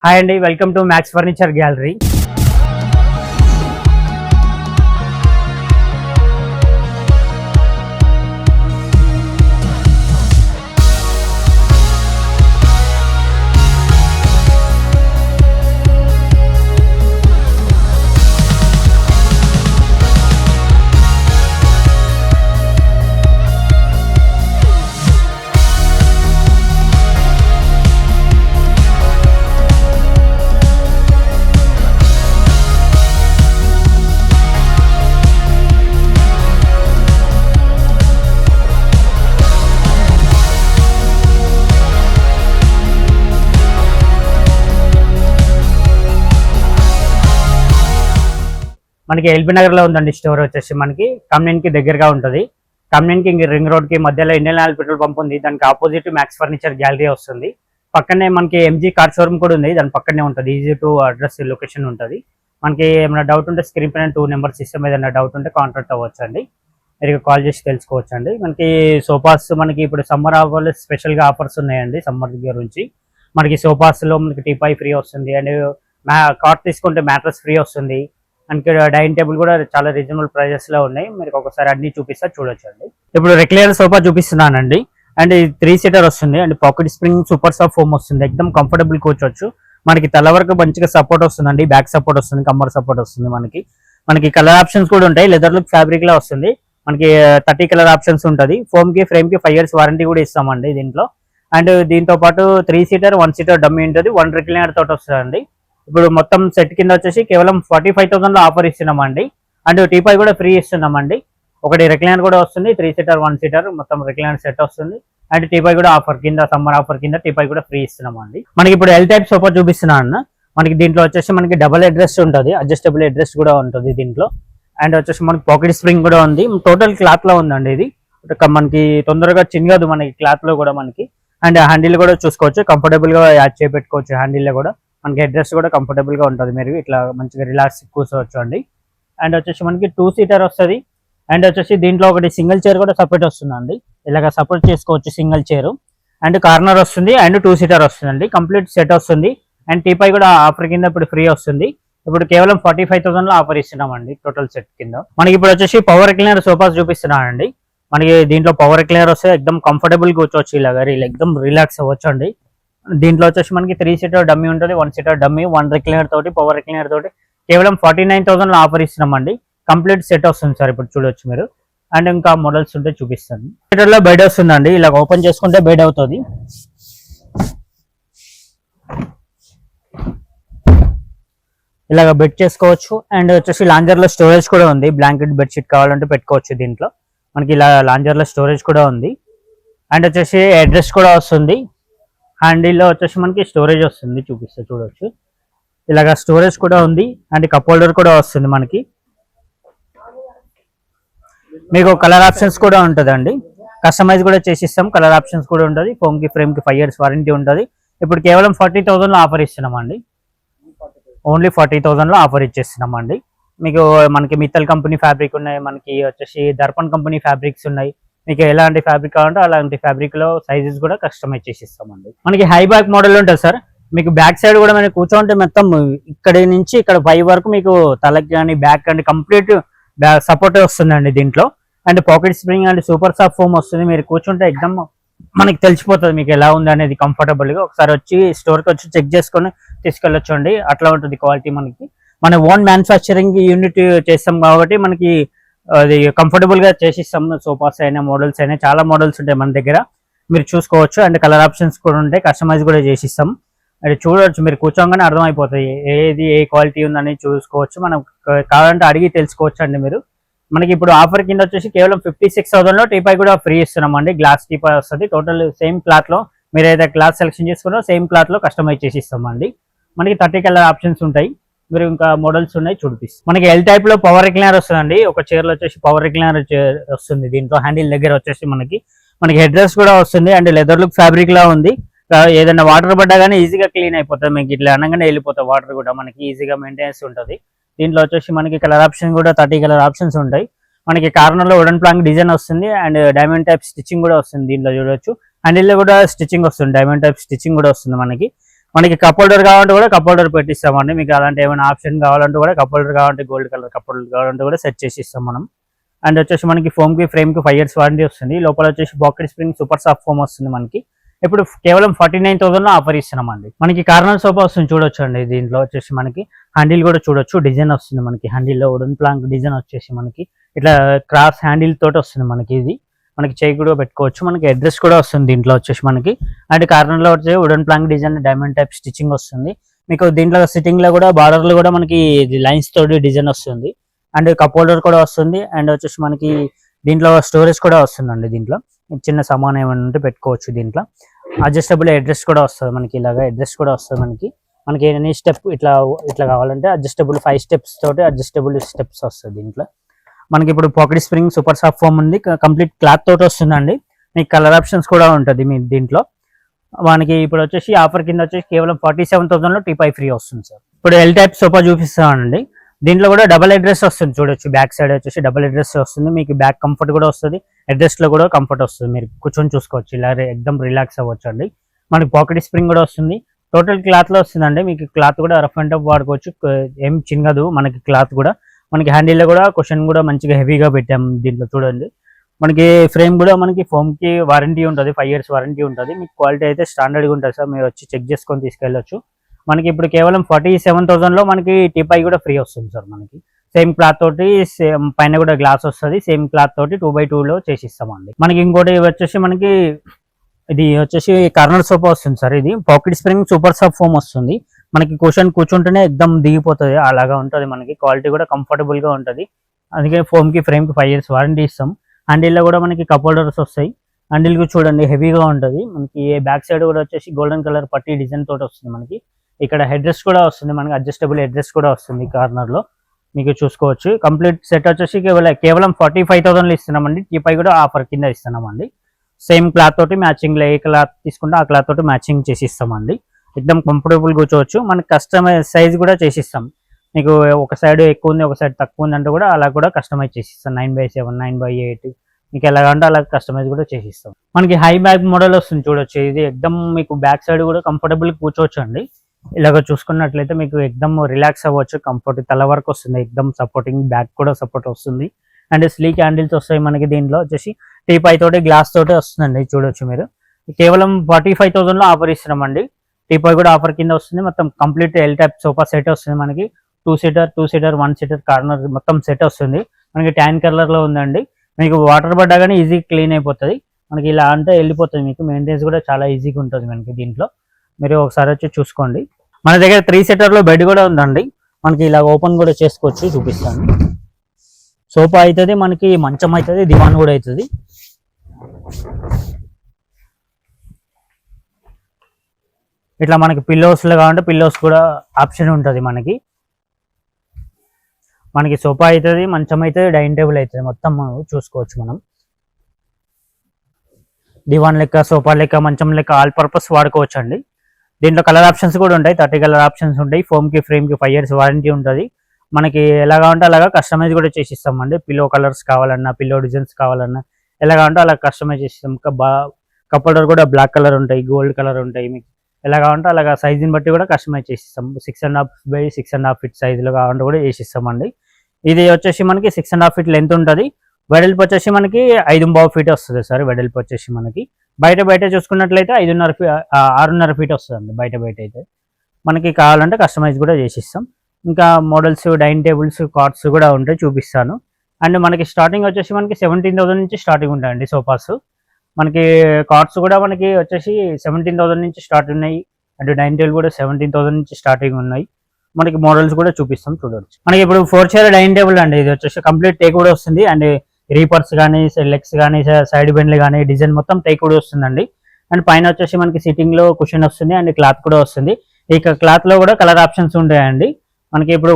Hi అండి, welcome to max furniture gallery. మనకి LB Nagar లో ఉందండి స్టోర్ వచ్చేసి. మనకి కమ్యూనిటీకి దగ్గరగా ఉంటుంది. కమ్యూనిటీకి రింగ్ రోడ్ కి మధ్యలో ఇండియన్ ఆయిల్ పెట్రోల్ పంప్ ఉంది. దానికి ఆపోజిట్ మ్యాక్స్ ఫర్నిచర్ గ్యాలరీ వస్తుంది. పక్కనే మనకి ఎంజీ కార్ షోరూమ్ కూడా ఉంది. దాని పక్కనే ఉంటుంది. ఈజీ టు అడ్రస్ లొకేషన్ ఉంటుంది. మనకి ఏమైనా డౌట్ ఉంటే స్క్రీన్ పైన 2 నెంబర్స్ ఇస్తాం. ఏదైనా డౌట్ ఉంటే కాంటాక్ట్ అవ్వచ్చు అండి. మీరు కాల్ చేసి తెలుసుకోవచ్చు అండి. మనకి సోఫాస్ మనకి ఇప్పుడు సమ్మర్ ఆఫర్లు స్పెషల్గా ఆఫర్స్ ఉన్నాయండి. సమ్మర్ గురించి మనకి సోఫాస్లో మనకి టీపాయ్ ఫ్రీ వస్తుంది. అండ్ కాట్ తీసుకుంటే మ్యాట్రస్ ఫ్రీ వస్తుంది. అండ్ డైనింగ్ టేబుల్ కూడా చాలా రీజనబుల్ ప్రైజెస్ లో ఉన్నాయి. మీరు ఒకసారి అన్ని చూపిస్తా చూడొచ్చు అండి. ఇప్పుడు రెక్లైనర్ సోఫా చూపిస్తున్నానండి. అండ్ 3 సీటర్ వస్తుంది. And pocket spring super soft foam వస్తుంది. ఎక్దమ్ కంఫర్టబుల్ కూర్చోవచ్చు. మనకి తల వరకు మంచిగా సపోర్ట్ వస్తుందండి. బ్యాక్ సపోర్ట్ వస్తుంది, కమ్మర్ సపోర్ట్ వస్తుంది. మనకి కలర్ ఆప్షన్స్ కూడా ఉంటాయి. లెదర్ లుక్ ఫ్యాబ్రిక్ లో వస్తుంది. మనకి 30 కలర్ ఆప్షన్స్ ఉంటుంది. ఫోమ్ కి ఫ్రేమ్ కి 5 years వారంటీ కూడా ఇస్తామండి దీంట్లో. అండ్ దీంతో పాటు 3 సీటర్ 1 సీటర్ డమ్మీ ఉంటుంది. 1 రిక్లైనర్ తోటి వస్తుందండి. ఇప్పుడు మొత్తం సెట్ కింద వచ్చేసి కేవలం 45,000 లో ఆఫర్ ఇస్తున్నామండి. అండ్ టీపాయ్ కూడా ఫ్రీ ఇస్తున్నామండి. ఒకటి రిక్లైనర్ కూడా వస్తుంది. 3 సీటర్ 1 సీటర్ మొత్తం రిక్లైనర్ సెట్ వస్తుంది. అండ్ టీపాయ్ కూడా ఆఫర్ కింద, సమ్మర్ ఆఫర్ కింద టీపాయ్ కూడా ఫ్రీ ఇస్తున్నామండి. మనకి ఇప్పుడు ఎల్ టైప్ సోఫా చూపిస్తున్నాను. మనకి దీంట్లో వచ్చేసి మనకి డబల్ అడ్రస్ ఉంటుంది. అడ్జస్టబుల్ అడ్రస్ కూడా ఉంటుంది దీంట్లో. అండ్ వచ్చేసి మనకి పాకెట్ స్ప్రింగ్ కూడా ఉంది. టోటల్ క్లాత్ లో ఉందండి ఇది. మనకి తొందరగా చిన్నదు మనకి క్లాత్ లో కూడా మనకి. అండ్ హ్యాండిల్ కూడా చూసుకోవచ్చు. కంఫర్టబుల్ గా యాడ్ చేపెట్టుకోవచ్చు. హ్యాండిల్ లో కూడా మనకి అడ్రస్ కూడా కంఫర్టబుల్ గా ఉంటుంది. మీరు ఇట్లా మంచిగా రిలాక్స్ కూర్చోవచ్చు అండి. అండ్ వచ్చేసి మనకి 2 సీటర్ వస్తుంది. అండ్ వచ్చేసి దీంట్లో ఒకటి సింగిల్ చైర్ కూడా సపరేట్ వస్తుందండి. ఇలాగ సపోర్ట్ చేసుకోవచ్చు సింగిల్ చైర్. అండ్ కార్నర్ వస్తుంది. అండ్ 2 సీటర్ వస్తుందండి. కంప్లీట్ సెట్ వస్తుంది. అండ్ టీపాయ్ కూడా ఆఫర్ కింద ఇప్పుడు ఫ్రీ వస్తుంది. ఇప్పుడు కేవలం 45,000 లో ఆఫర్ ఇస్తున్నామండి టోటల్ సెట్ కింద. మనకి ఇప్పుడు వచ్చేసి పవర్ రిక్లైనర్ సోఫాస్ చూపిస్తున్నానండి. మనకి దీంట్లో పవర్ రిక్లైనర్ వస్తే ఎక్దమ్ కంఫర్టబుల్ కూర్చోవచ్చు. ఇలాగ ఎక్దమ్ రిలాక్స్ అవ్వచ్చు అండి. దీంట్లో వచ్చేసి మనకి 3 సీటర్ డమ్మీ ఉంటుంది. 1 సీటర్ డమ్మీ 1 రిక్లైనర్ తోటి, పవర్ రిక్లైనర్ తోటి కేవలం 49,000 లో ఆఫర్ ఇస్తున్నామండి. కంప్లీట్ సెట్ వస్తుంది సార్. ఇప్పుడు చూడొచ్చు మీరు. అండ్ ఇంకా మోడల్స్ ఉంటే చూపిస్తాను. సీటర్ లో బెడ్ వస్తుందండి. ఇలా ఓపెన్ చేసుకుంటే బెడ్ అవుతుంది. ఇలాగ బెడ్ చేసుకోవచ్చు. అండ్ వచ్చేసి లాంజర్ లో స్టోరేజ్ కూడా ఉంది. బ్లాంకెట్ బెడ్షీట్ కావాలంటే పెట్టుకోవచ్చు దీంట్లో. మనకి ఇలా లాంజర్ లో స్టోరేజ్ కూడా ఉంది. అండ్ వచ్చేసి అడ్రస్ కూడా వస్తుంది. హ్యాండిల్లో వచ్చేసి మనకి స్టోరేజ్ వస్తుంది. చూపిస్తే చూడొచ్చు. ఇలాగ స్టోరేజ్ కూడా ఉంది. అండ్ కప్ హోల్డర్ కూడా వస్తుంది. మనకి మీకు కలర్ ఆప్షన్స్ కూడా ఉంటుందండి. కస్టమైజ్ కూడా చేసిస్తాం. కలర్ ఆప్షన్స్ కూడా ఉంటుంది. ఫోమ్ కి ఫ్రేమ్ కి 5 years వారంటీ ఉంటుంది. ఇప్పుడు కేవలం 40,000 లో ఆఫర్ ఇస్తున్నామండి. ఓన్లీ 40,000 లో ఆఫర్ ఇచ్చేస్తున్నామండి. మీకు మనకి మిత్తల్ కంపెనీ ఫ్యాబ్రిక్ ఉన్నాయి. మనకి వచ్చేసి దర్పణ్ కంపెనీ ఫ్యాబ్రిక్స్ ఉన్నాయి. మీకు ఎలాంటి ఫ్యాబ్రిక్ కావాలంటే అలాంటి ఫ్యాబ్రిక్ లో సైజెస్ కూడా కస్టమైజ్ చేసి ఇస్తామండి. మనకి హై బ్యాక్ మోడల్ ఉంటుంది సార్. మీకు బ్యాక్ సైడ్ కూడా మనకి కూర్చోంటే మొత్తం ఇక్కడ నుంచి ఇక్కడ 5 వరకు మీకు తలకి కానీ బ్యాక్ కానీ కంప్లీట్ సపోర్ట్ వస్తుందండి దీంట్లో. And pocket spring and super soft foam వస్తుంది. మీరు కూర్చుంటే ఎక్దమ్ మనకి తెలిసిపోతుంది మీకు ఎలా ఉంది అనేది కంఫర్టబుల్ గా. ఒకసారి వచ్చి స్టోర్ కి వచ్చి చెక్ చేసుకొని తీసుకెళ్ళొచ్చు అండి. అట్లా ఉంటుంది క్వాలిటీ. మనకి మన ఓన్ మ్యానుఫ్యాక్చరింగ్ యూనిట్ చేస్తాం కాబట్టి మనకి అది కంఫర్టబుల్ గా చేసిస్తాం. సోఫాస్ అయినా మోడల్స్ అయినా చాలా మోడల్స్ ఉంటాయి మన దగ్గర. మీరు చూసుకోవచ్చు. అండ్ కలర్ ఆప్షన్స్ కూడా ఉంటాయి. కస్టమైజ్ కూడా చేసిస్తాం. అది చూడవచ్చు. మీరు కూర్చోగానే అర్థమైపోతాయి ఏది ఏ క్వాలిటీ ఉందని చూసుకోవచ్చు. మనం కావాలంటే అడిగి తెలుసుకోవచ్చు అండి మీరు. మనకి ఇప్పుడు ఆఫర్ కింద వచ్చేసి కేవలం 56,000 లో టీపాయ్ కూడా ఫ్రీ ఇస్తున్నాం అండి. గ్లాస్ టీపాయ్ వస్తుంది. టోటల్ సేమ్ క్లాత్ లో మీరు ఏదైతే క్లాత్ సెలెక్షన్ చేసుకున్నారో సేమ్ క్లాత్ లో కస్టమైజ్ చేసి ఇస్తామండి. మనకి 30 కలర్ ఆప్షన్స్ ఉంటాయి. మీరు ఇంకా మోడల్స్ ఉన్నాయి చూపిస్తాం. మనకి ఎల్ టైప్ లో పవర్ రిక్లైనర్ వస్తుందండి. ఒక చైర్ లో వచ్చేసి పవర్ రిక్లైనర్ వస్తుంది. దీంట్లో హ్యాండిల్ దగ్గర వచ్చేసి మనకి హెడ్ రెస్ట్ కూడా వస్తుంది. అండ్ లెదర్ లుక్ ఫ్యాబ్రిక్ లా ఉంది. ఏదైనా వాటర్ పడ్డా కానీ ఈజీగా క్లీన్ అయిపోతుంది. మీకు ఇట్లా అనగానే వెళ్ళిపోతుంది వాటర్ కూడా. మనకి ఈజీగా మెయింటెనెన్స్ ఉంటుంది. దీంట్లో వచ్చేసి మనకి కలర్ ఆప్షన్ కూడా 30 కలర్ ఆప్షన్స్ ఉంటాయి. మనకి కార్నర్ లో వుడెన్ ప్లాంక్ డిజైన్ వస్తుంది. అండ్ డైమండ్ టైప్ స్టిచ్చింగ్ కూడా వస్తుంది. దీంట్లో చూడొచ్చు. హ్యాండిల్ లో కూడా స్టిచ్చింగ్ వస్తుంది. డైమండ్ టైప్ స్టిచ్చింగ్ కూడా వస్తుంది. మనకి మనకి కప్ హోల్డర్ కావాలంటే కూడా కప్ హోల్డర్ పెట్టిస్తామండి. మీకు అలాంటి ఏమైనా ఆప్షన్ కావాలంటే కూడా కప్ హోల్డర్ కావాలంటే గోల్డ్ కలర్ కప్ హోల్డర్ కావాలంటే కూడా సెట్ చేసి ఇస్తాం మనం. అండ్ వచ్చేసి మనకి ఫోమ్ కి ఫ్రేమ్ కి 5 years వారంటీ వస్తుంది. లోపల వచ్చేసి pocket spring super soft foam వస్తుంది మనకి. ఇప్పుడు కేవలం 49,000 లో ఆఫర్ ఇస్తున్నామండి. మనకి కార్నర్ సోఫా వస్తుంది చూడొచ్చు అండి. దీంట్లో వచ్చేసి మనకి హ్యాండిల్ కూడా చూడొచ్చు, డిజైన్ వస్తుంది మనకి. హ్యాండిల్ లో వుడెన్ ప్లాంక్ డిజైన్ వచ్చేసి మనకి ఇట్లా క్రాస్ హ్యాండిల్ తోటి వస్తుంది మనకి. ఇది మనకి చేయి కూడా పెట్టుకోవచ్చు. మనకి అడ్రస్ కూడా వస్తుంది దీంట్లో వచ్చేసి మనకి. అండ్ కార్నర్ లో వచ్చేసి wooden plank design diamond type stitching వస్తుంది మీకు. దీంట్లో సిట్టింగ్ లో కూడా బార్డర్ లో కూడా మనకి లైన్స్ తోటి డిజైన్ వస్తుంది. అండ్ కప్ హోల్డర్ కూడా వస్తుంది. అండ్ వచ్చేసి మనకి దీంట్లో స్టోరేజ్ కూడా వస్తుందండి. దీంట్లో చిన్న సామాన్ ఏమైనా ఉంటే పెట్టుకోవచ్చు. దీంట్లో అడ్జస్టబుల్ అడ్రస్ కూడా వస్తుంది మనకి. ఇలాగా అడ్రస్ కూడా వస్తుంది మనకి. మనకి ఎనీ స్టెప్ ఇట్లా ఇట్లా కావాలంటే అడ్జస్టబుల్ 5 steps తోటి అడ్జస్టబుల్ స్టెప్స్ వస్తుంది దీంట్లో. మనకి ఇప్పుడు pocket spring super soft foam ఉంది, కంప్లీట్ క్లాత్ తోటి వస్తుందండి. మీకు కలర్ ఆప్షన్స్ కూడా ఉంటుంది మీ దీంట్లో. మనకి ఇప్పుడు వచ్చేసి ఆఫర్ కింద వచ్చేసి కేవలం 47,000 లో టీపై ఫ్రీ వస్తుంది సార్. ఇప్పుడు ఎల్ టైప్ సోఫా చూపిస్తామండి. దీంట్లో కూడా డబల్ అడ్రస్ వస్తుంది చూడొచ్చు. బ్యాక్ సైడ్ వచ్చేసి డబల్ అడ్రస్ వస్తుంది మీకు. బ్యాక్ కంఫర్ట్ కూడా వస్తుంది, అడ్రస్ లో కూడా కంఫర్ట్ వస్తుంది. మీరు కూర్చొని చూసుకోవచ్చు, ఇలా ఎక్దమ్ రిలాక్స్ అవ్వచ్చు అండి. మనకి పాకెట్ స్ప్రింగ్ కూడా వస్తుంది. టోటల్ క్లాత్ లో వస్తుందండి మీకు. క్లాత్ కూడా రఫ్ అండ్ టఫ్ వాడుకోవచ్చు, ఏం చిన్నదు మనకి క్లాత్ కూడా. మనకి హ్యాండిల్ లో కూడా క్వశ్చన్ కూడా మంచిగా హెవీగా పెట్టాం దీంట్లో చూడండి. మనకి ఫ్రేమ్ కూడా మనకి ఫోమ్ కి వారంటీ ఉంటుంది, 5 years వారంటీ ఉంటుంది. మీకు క్వాలిటీ అయితే స్టాండర్డ్ గా ఉంటుంది సార్. మీరు వచ్చి చెక్ చేసుకొని తీసుకెళ్ళొచ్చు. మనకి ఇప్పుడు కేవలం 47,000 లో మనకి టీపై కూడా ఫ్రీ వస్తుంది సార్. మనకి సేమ్ క్లాత్ తోటి సేమ్ పైన కూడా గ్లాస్ వస్తుంది. సేమ్ క్లాత్ తోటి 2x2 లో చేసిస్తామండి. మనకి ఇంకోటి వచ్చేసి మనకి ఇది వచ్చేసి కార్నర్ సోఫా వస్తుంది సార్. ఇది pocket spring super soft foam వస్తుంది మనకి. క్వశ్చన్ కూర్చుంటేనే ఎక్దమ్ దిగిపోతుంది, అలాగా ఉంటుంది మనకి. క్వాలిటీ కూడా కంఫర్టబుల్ గా ఉంటుంది. అందుకే ఫోమ్ కి ఫ్రేమ్ కి 5 years వారంటీ ఇస్తాం. హ్యాండిల్ లో కూడా మనకి కప్ హోల్డర్స్ వస్తాయి. హ్యాండిల్ కి చూడండి హెవీగా ఉంటుంది మనకి. బ్యాక్ సైడ్ కూడా వచ్చేసి గోల్డెన్ కలర్ పట్టి డిజైన్ తోటి వస్తుంది మనకి. ఇక్కడ హెడ్ రెస్ట్ కూడా వస్తుంది మనకి. అడ్జస్టబుల్ హెడ్ రెస్ట్ కూడా వస్తుంది కార్నర్ లో మీకు చూసుకోవచ్చు. కంప్లీట్ సెట్ వచ్చేసి కేవలం 45,000 లో ఇస్తున్నామండి. టీపై కూడా ఆఫర్ కింద ఇస్తున్నామండి. సేమ్ క్లాత్ తోటి మ్యాచింగ్ లో ఏ క్లాత్ తీసుకుంటే ఆ క్లాత్ తోటి మ్యాచింగ్ చేసి ఇస్తామండి. ఎక్దమ్ కంఫర్టబుల్ కూర్చోవచ్చు. మనకి కస్టమైజ్ సైజ్ కూడా చేసిస్తాం మీకు. ఒక సైడ్ ఎక్కువ ఉంది, ఒక సైడ్ తక్కువ ఉంది అంటే కూడా అలా కూడా కస్టమైజ్ చేసిస్తాం. 9x7, 9x8 మీకు ఎలాగంటే అలా కస్టమైజ్ కూడా చేసిస్తాం. మనకి హై బ్యాక్ మోడల్ వస్తుంది చూడొచ్చు. ఇది ఎక్దమ్ మీకు బ్యాక్ సైడ్ కూడా కంఫర్టబుల్ కూర్చోవచ్చు అండి. ఇలాగ చూసుకున్నట్లయితే మీకు ఎక్దమ్ రిలాక్స్ అవ్వచ్చు. కంఫర్ట్ తల వరకు వస్తుంది, ఎక్దమ్ సపోర్టింగ్. బ్యాక్ కూడా సపోర్ట్ వస్తుంది. అండ్ స్లీక్ హ్యాండిల్స్ వస్తాయి మనకి. దీంట్లో వచ్చేసి టీపై తోటి గ్లాస్ తోటి వస్తుందండి చూడొచ్చు మీరు. కేవలం 45,000 లో ఆఫర్ ఇస్తున్నామండి. టీపై కూడా ఆఫర్ కింద వస్తుంది. మొత్తం complete L type sofa set వస్తుంది మనకి. 2 seater 1 seater కార్నర్ మొత్తం సెట్ వస్తుంది మనకి. ట్యాన్ కలర్ లో ఉందండి. మీకు వాటర్ పడ్డా కానీ ఈజీ క్లీన్ అయిపోతుంది మనకి. ఇలా అంటే వెళ్ళిపోతుంది మీకు. మెయింటెనెన్స్ కూడా చాలా ఈజీగా ఉంటుంది మనకి దీంట్లో. మీరు ఒకసారి వచ్చి చూసుకోండి. మన దగ్గర 3 seater లో బెడ్ కూడా ఉందండి మనకి. ఇలా ఓపెన్ కూడా చేసుకోవచ్చు, చూపిస్తాను. సోఫా అవుతుంది మనకి, మంచం అవుతుంది, దివాన్ కూడా అవుతుంది. ఇట్లా మనకి పిల్లోస్ లో కావాలంటే పిల్లోస్ కూడా ఆప్షన్ ఉంటుంది మనకి. మనకి సోఫా అవుతుంది, మంచం అవుతుంది, డైనింగ్ టేబుల్ అవుతుంది, మొత్తం చూసుకోవచ్చు మనం. దివాన్ లెక్క, సోఫా లెక్క, మంచం లెక్క ఆల్ పర్పస్ వాడుకోవచ్చు అండి. దీంట్లో కలర్ ఆప్షన్స్ కూడా ఉంటాయి. 30 కలర్ ఆప్షన్స్ ఉంటాయి. ఫోమ్ కి ఫ్రేమ్ కి 5 years వారంటీ ఉంటుంది మనకి. ఎలాగా ఉంటే అలాగా కస్టమైజ్ కూడా చేసిస్తామండి. పిల్లో కలర్స్ కావాలన్నా, పిల్లో డిజైన్స్ కావాలన్నా ఎలాగా ఉంటే అలా కస్టమైజ్ చేసిస్తాం. కప్ హోల్డర్ కూడా బ్లాక్ కలర్ ఉంటాయి, గోల్డ్ కలర్ ఉంటాయి. మీకు ఎలాగా ఉంటే అలాగా సైజుని బట్టి కూడా కస్టమైజ్ చేసిస్తాం. 6.5x6.5 feet సైజులో కావాలంటే కూడా చేసిస్తామండి. ఇది వచ్చేసి మనకి 6.5 feet లెంత్ ఉంటుంది. వెడల్పు వచ్చేసి మనకి 5.5 feet వస్తుంది సార్. వెడల్పు వచ్చేసి మనకి బయట చూసుకున్నట్లయితే 6.5 feet వస్తుంది బయట అయితే. మనకి కావాలంటే కస్టమైజ్ కూడా చేసిస్తాం. ఇంకా మోడల్స్, డైనింగ్ టేబుల్స్, కార్డ్స్ కూడా ఉంటాయి, చూపిస్తాను. అండ్ మనకి స్టార్టింగ్ వచ్చేసి మనకి 17,000 నుంచి స్టార్టింగ్ ఉంటాయండి సోఫాస్. మనకి కార్డ్స్ కూడా మనకి వచ్చేసి 17,000 నుంచి స్టార్ట్ ఉన్నాయి. అండ్ డైనింగ్ టేబుల్ కూడా 17,000 నుంచి స్టార్టింగ్ ఉన్నాయి. మనకి మోడల్స్ కూడా చూపిస్తాం, చూడవచ్చు. మనకి ఇప్పుడు 4 chair డైనింగ్ టేబుల్ అండి. ఇది వచ్చేసి కంప్లీట్ టేక్ కూడా వస్తుంది. అండ్ రీపర్స్ కానీ, లెగ్స్ కానీ, సైడ్ బెండ్లు కానీ డిజైన్ మొత్తం టేక్ కూడా వస్తుందండి. అండ్ పైన వచ్చేసి మనకి సిట్టింగ్ లో కుషన్ వస్తుంది. అండ్ క్లాత్ కూడా వస్తుంది. ఇక క్లాత్ లో కూడా కలర్ ఆప్షన్స్ ఉంటాయండి మనకి. ఇప్పుడు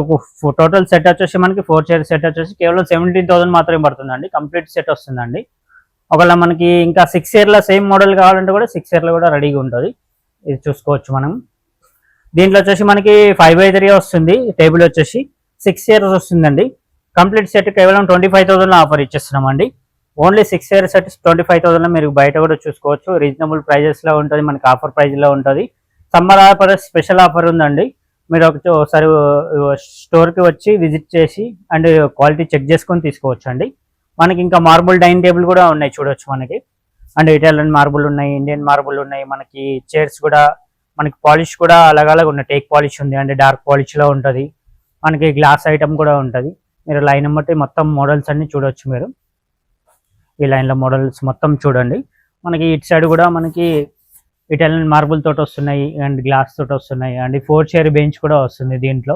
టోటల్ సెట్ వచ్చేసి మనకి 4 chair సెట్ వచ్చేసి కేవలం 17,000 మాత్రమే పడుతుందండి. కంప్లీట్ సెట్ వస్తుందండి. ఒకవేళ మనకి ఇంకా 6 year లో సేమ్ మోడల్ కావాలంటే కూడా 6 year లో కూడా రెడీగా ఉంటుంది. ఇది చూసుకోవచ్చు మనం. దీంట్లో వచ్చేసి మనకి 5x3 వస్తుంది. టేబుల్ వచ్చేసి 6 years వస్తుందండి. కంప్లీట్ సెట్ కేవలం 25,000 లో ఆఫర్ ఇచ్చేస్తున్నామండి. ఓన్లీ 6 year సెట్ 25,000 లో మీరు బయట కూడా చూసుకోవచ్చు. రీజనబుల్ ప్రైజెస్ లో ఉంటుంది మనకి. ఆఫర్ ప్రైజ్ లో ఉంటుంది. సమ్మర్ ఆఫర్ స్పెషల్ ఆఫర్ ఉందండి. మీరు ఒకసారి స్టోర్కి వచ్చి విజిట్ చేసి అండ్ క్వాలిటీ చెక్ చేసుకొని తీసుకోవచ్చు అండి. మనకి ఇంకా మార్బుల్ డైనింగ్ టేబుల్ కూడా ఉన్నాయి చూడొచ్చు మనకి. అండ్ ఇటాలియన్ మార్బుల్ ఉన్నాయి, ఇండియన్ మార్బుల్ ఉన్నాయి. మనకి చైర్స్ కూడా మనకి పాలిష్ కూడా అలాగలాగా ఉన్నాయి. టేక్ పాలిష్ ఉంది అండ్ డార్క్ పాలిష్లో ఉంటుంది. మనకి గ్లాస్ ఐటమ్ కూడా ఉంటుంది. మీరు లైన్ బట్టి మొత్తం మోడల్స్ అన్ని చూడొచ్చు. మీరు ఈ లైన్లో మోడల్స్ మొత్తం చూడండి. మనకి ఇటు సైడ్ కూడా మనకి ఇటాలియన్ మార్బుల్ తోటి వస్తున్నాయి అండ్ గ్లాస్ తోటి వస్తున్నాయి అండ్ 4 చైర్ బెంచ్ కూడా వస్తుంది. దీంట్లో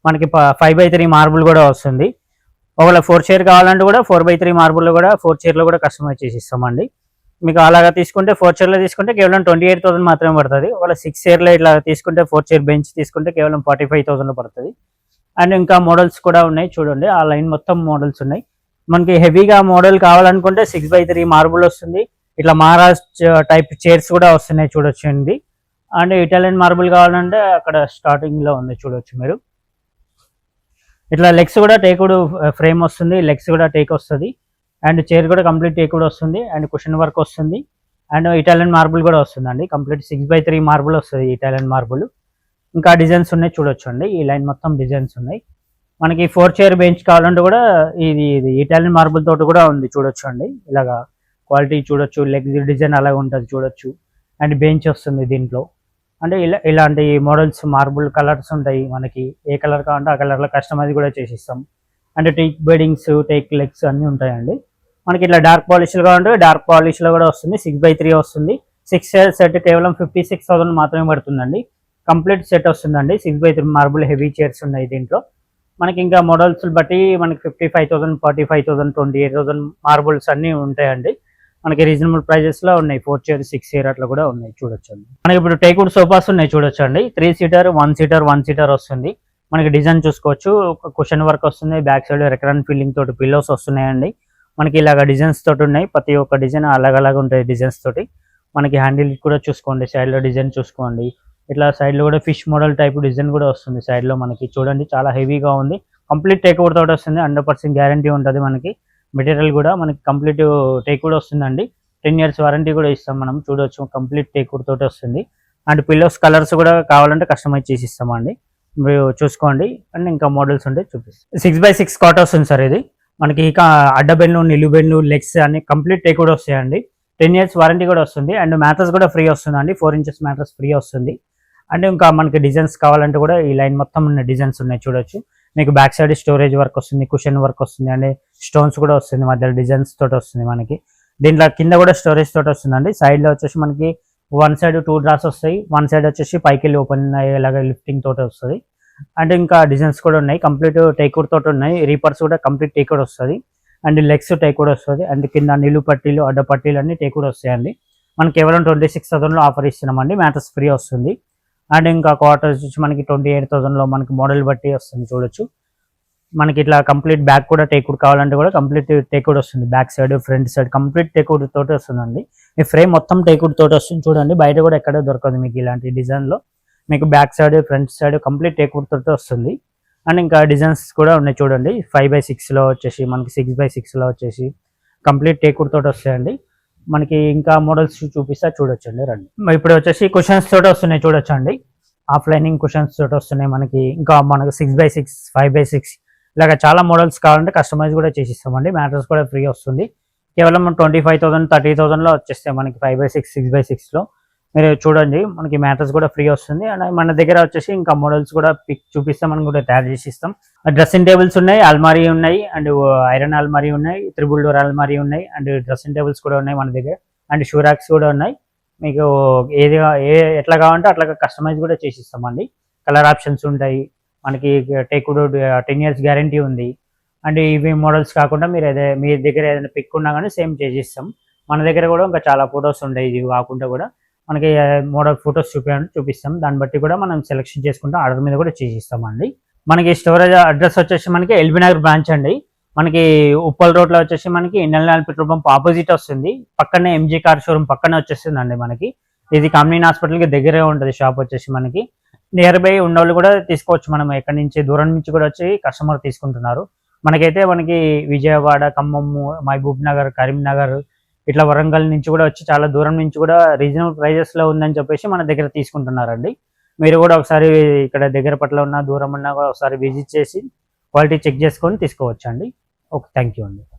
మనకి 5x3 మార్బుల్ కూడా వస్తుంది. ఒకవేళ 4 చైర్ కావాలంటే కూడా 4x3 మార్బుల్లో కూడా 4 చైర్లో కూడా కస్టమైజ్ చేసి ఇస్తామండి. మీకు అలాగా తీసుకుంటే 4 చైర్లో తీసుకుంటే కేవలం 28,000 మాత్రమే పడుతుంది. ఒకవేళ 6 చైర్లో ఇట్లా తీసుకుంటే 4 చైర్ బెంచ్ తీసుకుంటే కేవలం 45,000 పడుతుంది. అండ్ ఇంకా మోడల్స్ కూడా ఉన్నాయి చూడండి. ఆ లైన్ మొత్తం మోడల్స్ ఉన్నాయి. మనకి హెవీగా మోడల్ కావాలనుకుంటే 6x3 మార్బుల్ వస్తుంది. ఇట్లా మహారాష్ట్ర టైప్ చైర్స్ కూడా వస్తున్నాయి చూడొచ్చండి. అండ్ ఇటాలియన్ మార్బుల్ కావాలంటే అక్కడ స్టార్టింగ్లో ఉంది చూడొచ్చు మీరు. ఇట్లా లెగ్స్ కూడా టేకుడ్ ఫ్రేమ్ వస్తుంది, లెగ్స్ కూడా టేక్ వస్తుంది అండ్ చైర్ కూడా కంప్లీట్ టేకుడ్ వస్తుంది అండ్ కుషన్ వర్క్ వస్తుంది అండ్ ఇటాలియన్ మార్బుల్ కూడా వస్తుంది అండి. కంప్లీట్ 6x3 మార్బుల్ వస్తుంది ఇటాలియన్ మార్బుల్. ఇంకా డిజైన్స్ ఉన్నాయి చూడొచ్చు అండి. ఈ లైన్ మొత్తం డిజైన్స్ ఉన్నాయి. మనకి 4 చైర్ బెంచ్ కావాలంటే కూడా ఇది ఇటాలియన్ మార్బుల్ తోటి కూడా ఉంది చూడొచ్చు అండి. ఇలాగా క్వాలిటీ చూడొచ్చు, లెగ్ డిజైన్ అలాగే ఉంటుంది చూడొచ్చు అండ్ బెంచ్ వస్తుంది దీంట్లో. అంటే ఇలాంటి మోడల్స్ మార్బుల్ కలర్స్ ఉంటాయి. మనకి ఏ కలర్ కావాలంటే ఆ కలర్లో కస్టమైజ్ కూడా చేసిస్తాం. అంటే టేక్ బెడింగ్స్, టేక్ లెగ్స్ అన్నీ ఉంటాయండి. మనకి ఇట్లా డార్క్ పాలిష్లు కావాలంటే డార్క్ పాలిష్లో కూడా వస్తుంది. 6x3 వస్తుంది. 6 చైర్ సెట్ కేవలం 56,000 మాత్రమే పడుతుందండి. కంప్లీట్ సెట్ వస్తుందండి. 6x3 మార్బుల్ హెవీ చైర్స్ ఉన్నాయి దీంట్లో. మనకి ఇంకా మోడల్స్ బట్టి మనకి 55,000, 45,000, 28,000 మార్బుల్స్ అన్నీ ఉంటాయండి. మనకి రీజనబుల్ ప్రైజెస్లో ఉన్నాయి. 4 చైర్, 6 చైర్ అట్లా కూడా ఉన్నాయి చూడొచ్చు అండి. మనకి ఇప్పుడు టేక్వుడ్ సోఫాస్ ఉన్నాయి చూడొచ్చు అండి. 3 సీటర్, 1 సీటర్, 1 సీటర్ వస్తుంది. మనకి డిజైన్ చూసుకోవచ్చు. కుషన్ వర్క్ వస్తుంది. బ్యాక్ సైడ్ రెక్రాన్ ఫీలింగ్ తోటి పిల్లోస్ వస్తున్నాయండి. మనకి ఇలాగ డిజైన్స్ తోటి ఉన్నాయి. ప్రతి ఒక్క డిజైన్ అలాగలాగా ఉంటాయి డిజైన్స్ తోటి. మనకి హ్యాండిల్ కూడా చూసుకోండి, సైడ్లో డిజైన్ చూసుకోండి. ఇట్లా సైడ్లో కూడా ఫిష్ మోడల్ టైప్ డిజైన్ కూడా వస్తుంది సైడ్లో. మనకి చూడండి చాలా హెవీగా ఉంది. కంప్లీట్ టేక్వుడ్ తోటి వస్తుంది. 100% గ్యారంటీ ఉంటుంది. మనకి మెటీరియల్ కూడా మనకి కంప్లీట్ టేక్వుడ్ వస్తుందండి. 10 years వారంటీ కూడా ఇస్తాం మనం. చూడొచ్చు కంప్లీట్ టేక్వుడ్ తోటి వస్తుంది. అండ్ పిల్లోస్ కలర్స్ కూడా కావాలంటే కస్టమైజ్ చేసి ఇస్తామండి. మీరు చూసుకోండి. అండ్ ఇంకా మోడల్స్ ఉంటే చూపిస్తాం. 6x6 కాట్ వస్తుంది సార్ ఇది. మనకి ఇక అడ్డబెన్ను, నిలుబెన్ను, లెగ్స్ అన్ని కంప్లీట్ టేక్వుడ్ వస్తాయండి. 10 years వారంటీ కూడా వస్తుంది. అండ్ మ్యాట్రస్ కూడా ఫ్రీ వస్తుందండి. 4 inches మ్యాట్రస్ ఫ్రీ వస్తుంది. అండ్ ఇంకా మనకి డిజైన్స్ కావాలంటే కూడా ఈ లైన్ మొత్తం ఉన్న డిజైన్స్ ఉన్నాయి చూడొచ్చు. మీకు బ్యాక్ సైడ్ స్టోరేజ్ వర్క్ వస్తుంది, కుషన్ వర్క్ వస్తుంది అండ్ స్టోన్స్ కూడా వస్తుంది. మధ్యలో డిజైన్స్ తోటి వస్తుంది మనకి. దీంట్లో కింద కూడా స్టోరేజ్ తోటి వస్తుందండి. సైడ్లో వచ్చేసి మనకి 1 side 2 drawers వస్తాయి. 1 side వచ్చేసి పైకి వెళ్ళి ఓపెన్ అయ్యేలాగా లిఫ్టింగ్ తోటి వస్తుంది. అండ్ ఇంకా డిజైన్స్ కూడా ఉన్నాయి. కంప్లీట్ టేక్వుడ్ తోటి ఉన్నాయి. రీపర్స్ కూడా కంప్లీట్ టేక్వుడ్ వస్తుంది అండ్ లెగ్స్ టేక్వుడ్ వస్తుంది. అండ్ కింద నిలువు పట్టీలు, అడ్డ పట్టీలు అన్ని టేక్వుడ్ వస్తాయండి. మనం కేవలం 26,000లో ఆఫర్ ఇస్తున్నామండి. మ్యాట్రస్ ఫ్రీ వస్తుంది. అండ్ ఇంకా క్వార్టర్స్ వచ్చి మనకి 28,000లో మనకి మోడల్ బట్టి వస్తుంది చూడొచ్చు. మనకి ఇట్లా కంప్లీట్ బ్యాక్ కూడా టేక్వుడ్ కావాలంటే కూడా కంప్లీట్ టేక్వుడ్ వస్తుంది. Back side, front side complete teakwood తోటి వస్తుందండి. ఈ ఫ్రేమ్ మొత్తం టేక్వుడ్ తోటి వస్తుంది చూడండి. బయట కూడా ఎక్కడ దొరకదు మీకు ఇలాంటి డిజైన్లో. మీకు back side, front side complete teakwood తోటి వస్తుంది. అండ్ ఇంకా డిజైన్స్ కూడా ఉన్నాయి చూడండి. 5x6లో వచ్చేసి మనకి 6x6లో వచ్చేసి కంప్లీట్ టేక్వుడ్ తోటి వస్తాయండి. మనకి ఇంకా మోడల్స్ చూపిస్తా చూడొచ్చండి. రండి. ఇప్పుడు వచ్చేసి కుషన్స్ తోటి వస్తున్నాయి చూడొచ్చండి. హాఫ్ లైనింగ్ కుషన్స్ తోటి వస్తున్నాయి మనకి. ఇంకా మనకి 6x6, 5x6 ఇలాగ చాలా మోడల్స్ కావాలంటే కస్టమైజ్ కూడా చేసి ఇస్తామండి. మ్యాట్రస్ కూడా ఫ్రీ వస్తుంది. కేవలం 25,000, 30,000లో వచ్చేస్తాయి మనకి 5x6, 6x6లో. మీరు చూడండి మనకి మ్యాట్రస్ కూడా ఫ్రీ వస్తుంది. అండ్ మన దగ్గర వచ్చేసి ఇంకా మోడల్స్ కూడా పిక్ చూపిస్తాం, మనం కూడా తయారు చేసి ఇస్తాం. డ్రెస్సింగ్ టేబుల్స్ ఉన్నాయి, అల్మారీ ఉన్నాయి అండ్ ఐరన్ అల్మారీ ఉన్నాయి, 3 door అల్మారీ ఉన్నాయి అండ్ డ్రెస్సింగ్ టేబుల్స్ కూడా ఉన్నాయి మన దగ్గర. అండ్ షూ ర్యాక్స్ కూడా ఉన్నాయి. మీకు ఏది ఎట్లా కావాలంటే అట్లా కస్టమైజ్ కూడా చేసి ఇస్తామండి. కలర్ ఆప్షన్స్ ఉంటాయి మనకి. టేక్వుడ్ 10 years గ్యారంటీ ఉంది. అండ్ ఇవి మోడల్స్ కాకుండా మీరు మీ దగ్గర ఏదైనా పిక్ ఉన్నా కానీ సేమ్ చేసి ఇస్తాం. మన దగ్గర కూడా ఇంకా చాలా ఫొటోస్ ఉంటాయి. ఇది కాకుండా కూడా మనకి మోడల్ ఫొటోస్ చూపిస్తాం. దాన్ని బట్టి కూడా మనం సెలెక్షన్ చేసుకుంటాం. ఆర్డర్ మీద కూడా చేసి ఇస్తామండి. మనకి స్టోరేజ్ అడ్రస్ వచ్చేసి మనకి ఎల్బీ నగర్ బ్రాంచ్ అండి. మనకి ఉప్పల్ రోడ్లో వచ్చేసి మనకి Indian oil petrol pump opposite వస్తుంది. పక్కనే ఎంజీ కార్ షోరూమ్ పక్కనే వచ్చేస్తుంది అండి మనకి. ఇది కామినీ హాస్పిటల్కి దగ్గరే ఉంటుంది షాప్ వచ్చేసి మనకి. నియర్ బై ఉన్నోళ్ళు కూడా తీసుకోవచ్చు. మనం ఎక్కడి నుంచి దూరం నుంచి కూడా వచ్చి కస్టమర్ తీసుకుంటున్నారు. మనకైతే మనకి విజయవాడ, ఖమ్మం, మహబూబ్ నగర్, కరీంనగర్ ఇట్లా వరంగల్ నుంచి కూడా వచ్చి చాలా దూరం నుంచి కూడా రీజనబుల్ ప్రైజెస్లో ఉందని చెప్పేసి మన దగ్గర తీసుకుంటున్నారండి. మీరు కూడా ఒకసారి ఇక్కడ దగ్గర పట్ల ఉన్న దూరం ఉన్నా కూడా ఒకసారి విజిట్ చేసి క్వాలిటీ చెక్ చేసుకొని తీసుకోవచ్చండి. ఓకే, థ్యాంక్ యూ అండి.